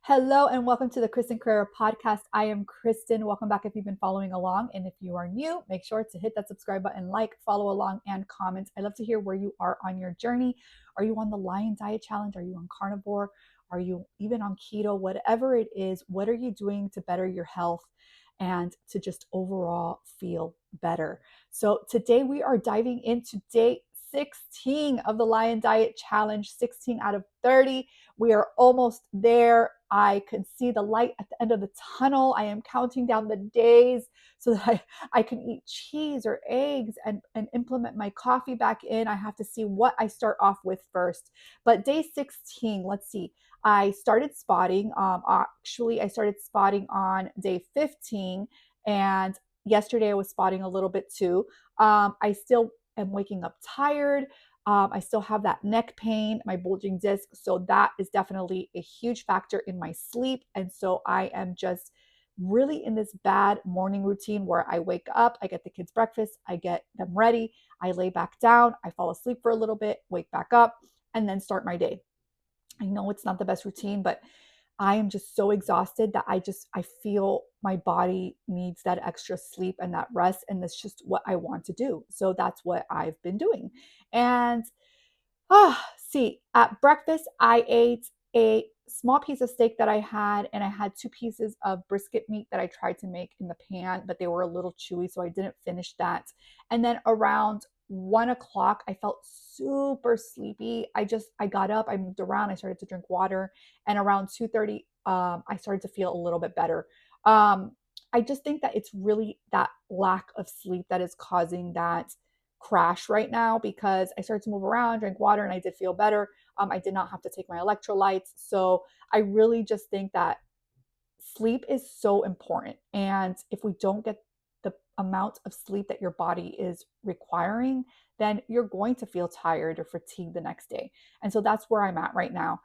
Hello and welcome to the Kristin Carrera podcast. I am Kristin. Welcome back if you've been following along. And if you are new, make sure to hit that subscribe button, follow along, and comment. I love to hear where you are on your journey. Are you on the Lion Diet Challenge? Are you on carnivore? Are you even on keto? Whatever it is, what are you doing to better your health and to just overall feel better? So today we are diving into day 16 of the Lion Diet Challenge, 16 out of 30. We are almost there. I can see the light at the end of the tunnel. I am counting down the days so that I can eat cheese or eggs and implement my coffee back in. I have to see what I start off with first. But day 16, let's see. I started spotting. I started spotting on day 15, and yesterday I was spotting a little bit too. I still am waking up tired. I still have that neck pain, my bulging disc. So that is definitely a huge factor in my sleep. And so I am just really in this bad morning routine where I wake up, I get the kids breakfast, I get them ready, I lay back down, I fall asleep for a little bit, wake back up, and then start my day. I know it's not the best routine, but I am just so exhausted that I feel my body needs that extra sleep and that rest, and that's just what I want to do. So that's what I've been doing. And see, at breakfast I ate a small piece of steak that I had, and I had two pieces of brisket meat that I tried to make in the pan, but they were a little chewy, so I didn't finish that. And then around 1 o'clock, I felt super sleepy. I got up, I moved around, I started to drink water, and around 2:30, I started to feel a little bit better. I just think that it's really that lack of sleep that is causing that crash right now, because I started to move around, drink water, and I did feel better. I did not have to take my electrolytes. So I really just think that sleep is so important. And if we don't get the amount of sleep that your body is requiring, then you're going to feel tired or fatigued the next day. And so that's where I'm at right now.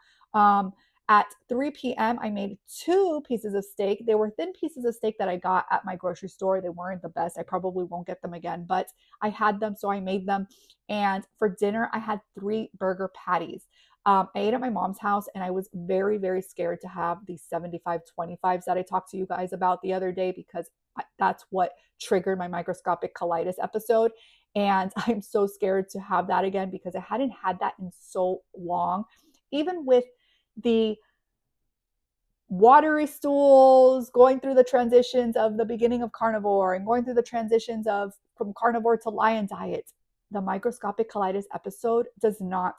At 3 p.m., I made two pieces of steak. They were thin pieces of steak that I got at my grocery store. They weren't the best. I probably won't get them again, but I had them, so I made them. And for dinner, I had 3 burger patties. I ate at my mom's house, and I was very, very scared to have these 75/25s that I talked to you guys about the other day, because that's what triggered my microscopic colitis episode. And I'm so scared to have that again because I hadn't had that in so long. Even with the watery stools, going through the transitions of the beginning of carnivore and going through the transitions of from carnivore to lion diet, the microscopic colitis episode does not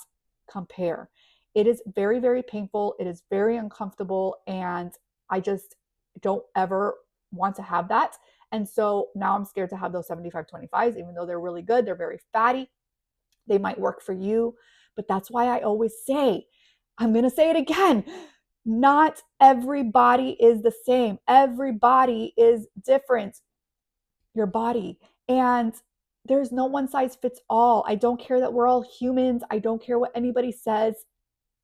compare. It is very, very painful. It is very uncomfortable. And I just don't ever want to have that. And so now I'm scared to have those 75/25s, even though they're really good. They're very fatty. They might work for you. But that's why I always say, I'm going to say it again. Not everybody is the same. Everybody is different. Your body. And there's no one size fits all. I don't care that we're all humans. I don't care what anybody says.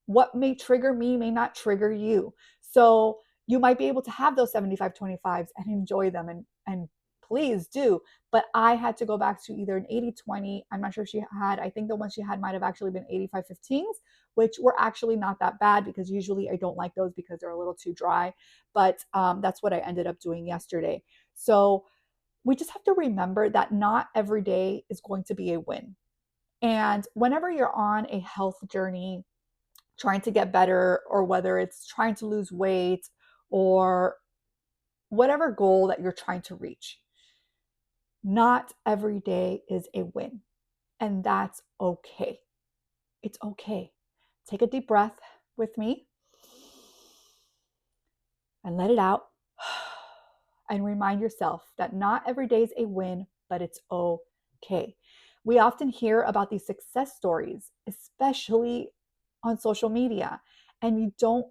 What may trigger me may not trigger you. So you might be able to have those 75/25s and enjoy them, and please do. But I had to go back to either an 80/20. I'm not sure she had, I think the one she had might have actually been 85/15s, which were actually not that bad, because usually I don't like those because they're a little too dry. But that's what I ended up doing yesterday. So we just have to remember that not every day is going to be a win. And whenever you're on a health journey, trying to get better, or whether it's trying to lose weight, or whatever goal that you're trying to reach, not every day is a win. And that's okay. It's okay. Take a deep breath with me and let it out. And remind yourself that not every day is a win, but it's okay. We often hear about these success stories, especially on social media, and you don't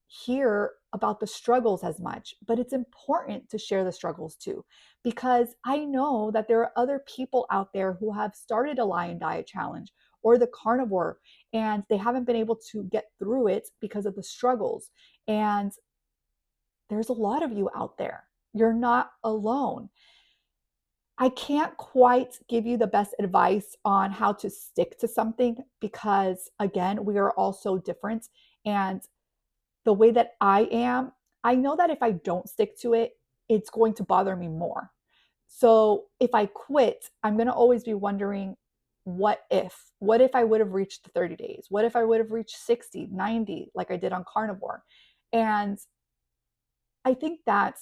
hear about the struggles as much. But it's important to share the struggles too, because I know that there are other people out there who have started a Lion Diet Challenge or the carnivore, and they haven't been able to get through it because of the struggles. And there's a lot of you out there. You're not alone. I can't quite give you the best advice on how to stick to something, because, again, we are all so different. And the way that I am, I know that if I don't stick to it, it's going to bother me more. So if I quit, I'm going to always be wondering, what if? What if I would have reached the 30 days? What if I would have reached 60, 90, like I did on carnivore? And I think that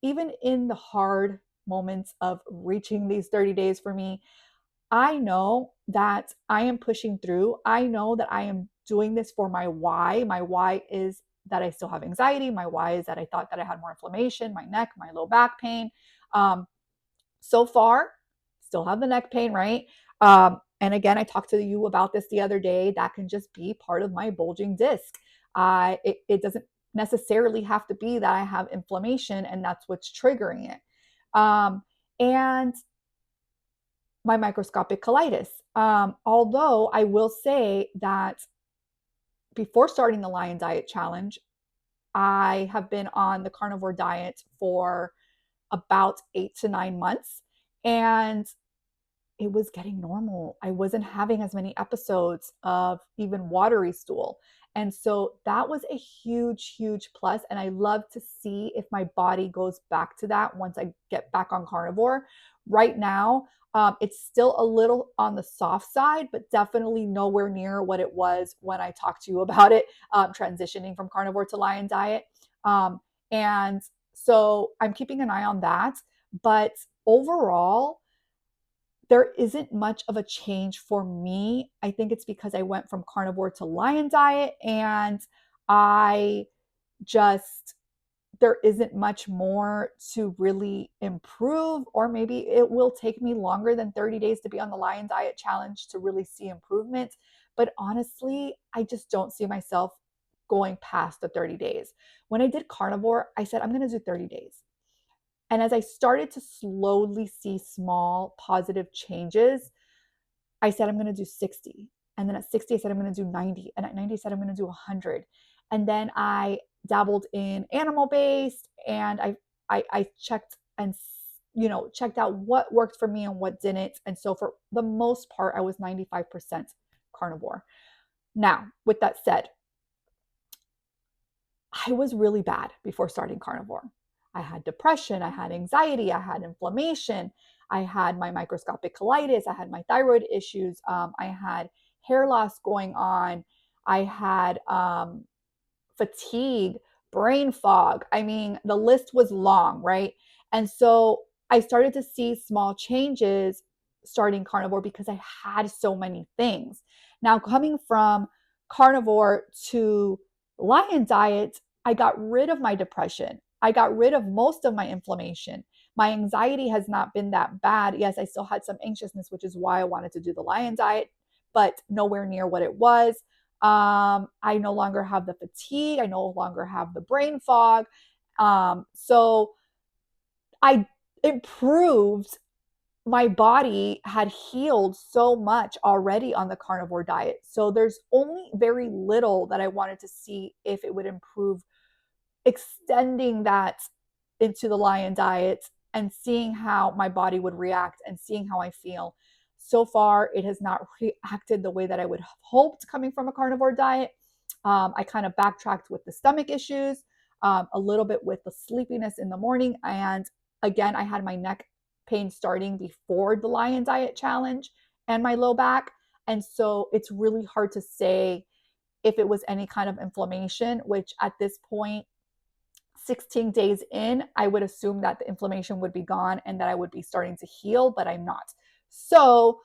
even in the hard moments of reaching these 30 days for me, I know that I am pushing through. I know that I am doing this for my why. My why is that I still have anxiety. My why is that I thought that I had more inflammation, my neck, my low back pain. Um, so far, still have the neck pain, right? And again, I talked to you about this the other day. That can just be part of my bulging disc. It doesn't necessarily have to be that I have inflammation and that's what's triggering it. And my microscopic colitis. Although I will say that before starting the Lion Diet Challenge, I have been on the carnivore diet for about 8 to 9 months. And it was getting normal. I wasn't having as many episodes of even watery stool. And so that was a huge, huge plus. And I love to see if my body goes back to that once I get back on carnivore. Right now, it's still a little on the soft side, but definitely nowhere near what it was when I talked to you about it, transitioning from carnivore to Lion Diet. And so I'm keeping an eye on that. But overall, there isn't much of a change for me. I think it's because I went from carnivore to Lion Diet, and I just, there isn't much more to really improve, or maybe it will take me longer than 30 days to be on the Lion Diet Challenge to really see improvement. But honestly, I just don't see myself going past the 30 days. When I did carnivore, I said, I'm going to do 30 days. And as I started to slowly see small positive changes, I said, I'm going to do 60. And then at 60, I said, I'm going to do 90. And at 90, I said, I'm going to do 100. And then I dabbled in animal based, and I checked and, checked out what worked for me and what didn't. And so for the most part, I was 95% carnivore. Now, with that said, I was really bad before starting carnivore. I had depression, I had anxiety, I had inflammation, I had my microscopic colitis, I had my thyroid issues, I had hair loss going on, I had fatigue, brain fog. I mean, the list was long, right? And so I started to see small changes starting carnivore because I had so many things. Now, coming from carnivore to Lion Diet, I got rid of my depression. I got rid of most of my inflammation. My anxiety has not been that bad. Yes, I still had some anxiousness, which is why I wanted to do the Lion Diet, but nowhere near what it was. I no longer have the fatigue. I no longer have the brain fog. So I improved. My body had healed so much already on the carnivore diet. So there's only very little that I wanted to see if it would improve, extending that into the Lion Diet and seeing how my body would react and seeing how I feel. So far, it has not reacted the way that I would have hoped coming from a carnivore diet. I kind of backtracked with the stomach issues, a little bit with the sleepiness in the morning. And again, I had my neck pain starting before the Lion Diet Challenge and my low back. And so it's really hard to say if it was any kind of inflammation, which at this point, 16 days in, I would assume that the inflammation would be gone and that I would be starting to heal, but I'm not. So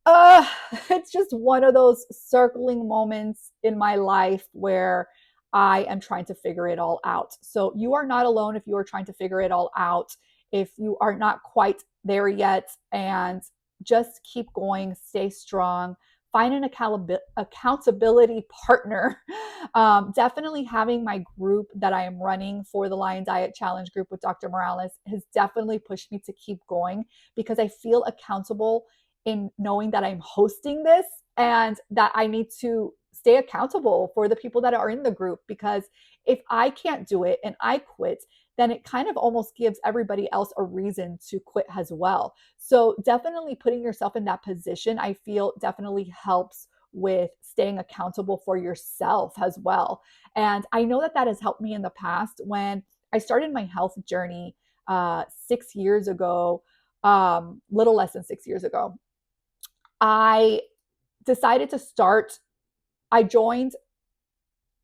uh, it's just one of those circling moments in my life where I am trying to figure it all out. So you are not alone if you are trying to figure it all out, if you are not quite there yet, and just keep going, stay strong, find an accountability partner. Definitely having my group that I am running for the Lion Diet Challenge group with Dr. Morales has definitely pushed me to keep going because I feel accountable in knowing that I'm hosting this and that I need to stay accountable for the people that are in the group. Because if I can't do it and I quit, then it kind of almost gives everybody else a reason to quit as well. So definitely putting yourself in that position, I feel definitely helps with staying accountable for yourself as well. And I know that that has helped me in the past. When I started my health journey 6 years ago, little less than 6 years ago, I decided to start, I joined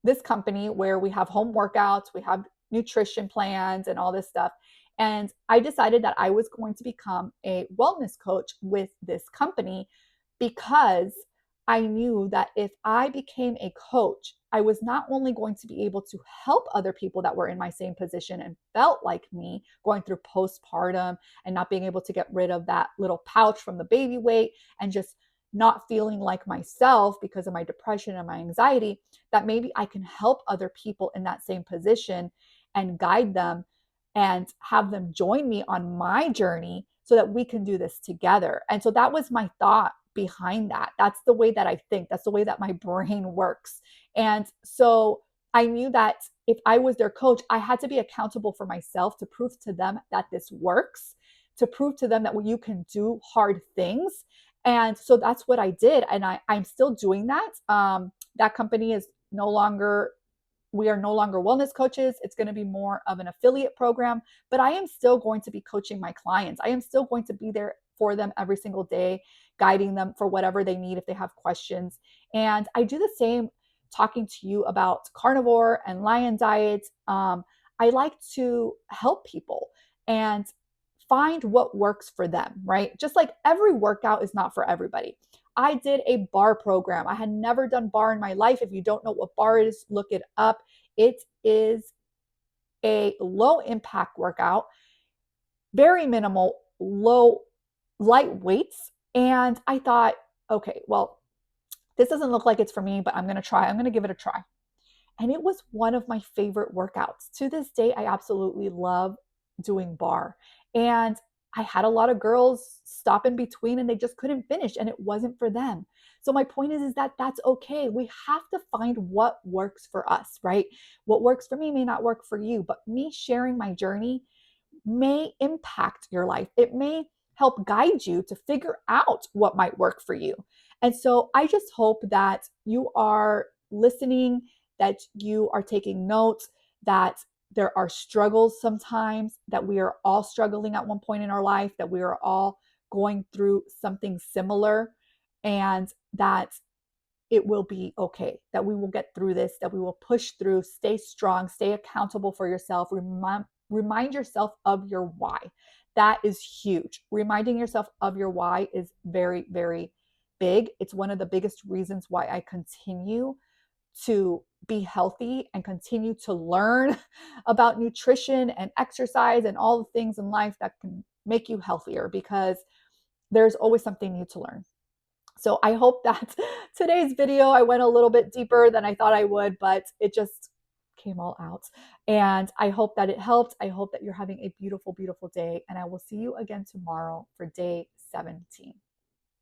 this company where we have home workouts, we have nutrition plans and all this stuff. And I decided that I was going to become a wellness coach with this company because I knew that if I became a coach, I was not only going to be able to help other people that were in my same position and felt like me going through postpartum and not being able to get rid of that little pouch from the baby weight and just not feeling like myself because of my depression and my anxiety, that maybe I can help other people in that same position and guide them and have them join me on my journey so that we can do this together. And so that was my thought behind that. That's the way that I think. That's the way that my brain works. And so I knew that if I was their coach, I had to be accountable for myself to prove to them that this works, to prove to them that you can do hard things. And so that's what I did. And I'm still doing that. That company is no longer, we are no longer wellness coaches. It's going to be more of an affiliate program, but I am still going to be coaching my clients. I am still going to be there for them every single day, guiding them for whatever they need if they have questions. And I do the same talking to you about carnivore and lion diets. I like to help people and find what works for them, right? Just like every workout is not for everybody. I did a bar program. I had never done bar in my life. If you don't know what bar is, look it up. It is a low impact workout, very minimal, light weights. And I thought, okay, well, this doesn't look like it's for me, but I'm going to try. I'm going to give it a try. And it was one of my favorite workouts. To this day, I absolutely love doing bar. And I had a lot of girls stop in between and they just couldn't finish and it wasn't for them. So my point is that that's okay. We have to find what works for us, right? What works for me may not work for you, but me sharing my journey may impact your life. It may help guide you to figure out what might work for you. And so I just hope that you are listening, that you are taking notes, that there are struggles sometimes, that we are all struggling at one point in our life, that we are all going through something similar, and that it will be okay, that we will get through this, that we will push through, stay strong, stay accountable for yourself, remind yourself of your why. That is huge. Reminding yourself of your why is very, very big. It's one of the biggest reasons why I continue to be healthy and continue to learn about nutrition and exercise and all the things in life that can make you healthier, because there's always something new to learn. So I hope that today's video, I went a little bit deeper than I thought I would, but it just came all out. And I hope that it helped. I hope that you're having a beautiful, beautiful day. And I will see you again tomorrow for day 17.